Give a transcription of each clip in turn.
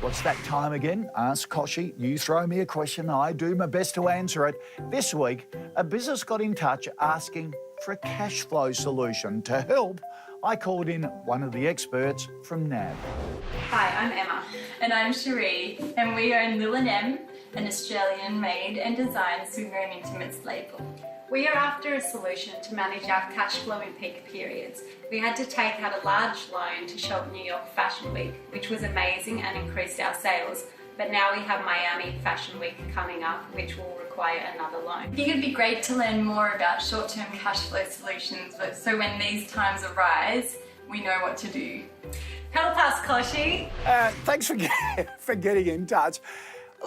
What's that time again? Ask Kochie. You throw me a question, I do my best to answer it. This week, a business got in touch asking for a cash flow solution. To help, I called in one of the experts from NAB. Hi, I'm Emma. And I'm Sheree, and we own Lil Emms, an Australian-made and designed swimwear and intimates label. We are after a solution to manage our cash flow in peak periods. We had to take out a large loan to shop New York Fashion Week, which was amazing and increased our sales. But now we have Miami Fashion Week coming up, which will require another loan. I think it'd be great to learn more about short-term cash flow solutions, so when these times arise, we know what to do. Help us, Kochie. Thanks for getting in touch.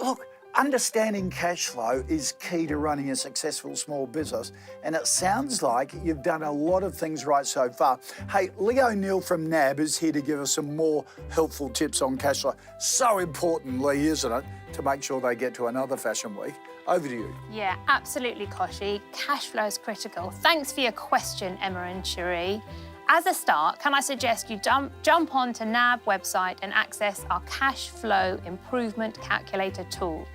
Look, understanding cash flow is key to running a successful small business, and it sounds like you've done a lot of things right so far. Hey, Leigh O'Neill from NAB is here to give us some more helpful tips on cash flow. So important, Leigh, isn't it, to make sure they get to another fashion week? Over to you. Yeah, absolutely, Kochie. Cash flow is critical. Thanks for your question, Emma and Sheree. As a start, can I suggest you jump onto NAB website and access our cash flow improvement calculator tool.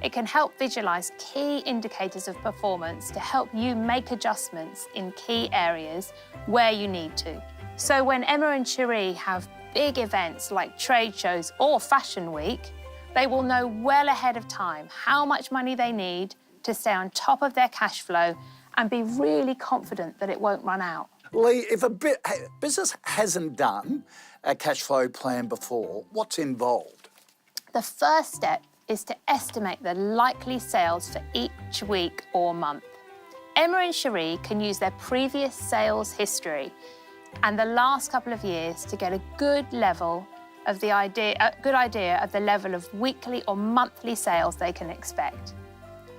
It can help visualise key indicators of performance to help you make adjustments in key areas where you need to. So when Emma and Sheree have big events like trade shows or Fashion Week, they will know well ahead of time how much money they need to stay on top of their cash flow and be really confident that it won't run out. Leigh, if a business hasn't done a cash flow plan before, what's involved? The first step is to estimate the likely sales for each week or month. Emma and Sheree can use their previous sales history and the last couple of years to get a good idea of the level of weekly or monthly sales they can expect.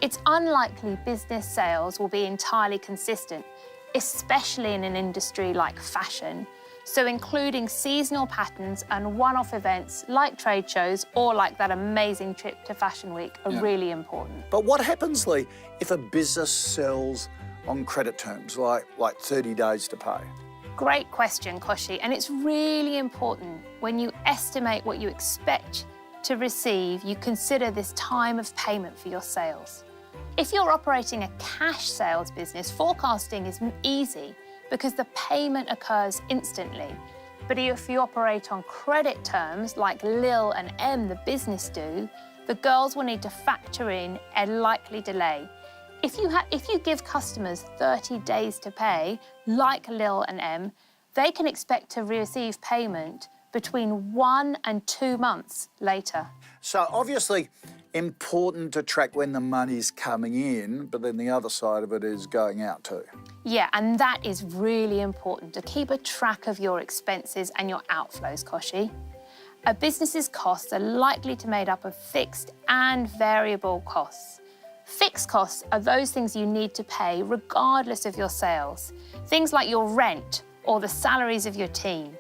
It's unlikely business sales will be entirely consistent, especially in an industry like fashion. So including seasonal patterns and one-off events like trade shows or like that amazing trip to Fashion Week are really important. But what happens, Leigh, if a business sells on credit terms, like 30 days to pay? Great question, Kochie, and it's really important when you estimate what you expect to receive, you consider this time of payment for your sales. If you're operating a cash sales business, forecasting is easy because the payment occurs instantly. But if you operate on credit terms, like Lil and Em, the business do, the girls will need to factor in a likely delay. If you give customers 30 days to pay, like Lil and Em, they can expect to receive payment between 1 and 2 months later. So obviously important to track when the money's coming in, but then the other side of it is going out too. Yeah, and that is really important, to keep a track of your expenses and your outflows, Kochie. A business's costs are likely to be made up of fixed and variable costs. Fixed costs are those things you need to pay regardless of your sales, things like your rent or the salaries of your team.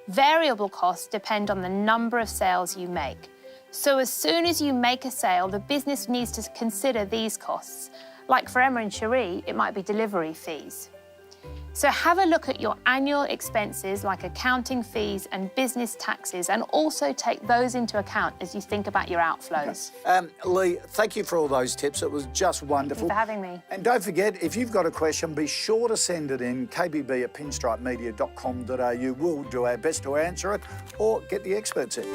Variable costs depend on the number of sales you make. So as soon as you make a sale, the business needs to consider these costs. Like for Emma and Sheree, it might be delivery fees. So have a look at your annual expenses like accounting fees and business taxes, and also take those into account as you think about your outflows. Leigh, thank you for all those tips. It was just wonderful. Thank you for having me. And don't forget, if you've got a question, be sure to send it in, kbb@pinstripemedia.com.au. We'll do our best to answer it or get the experts in.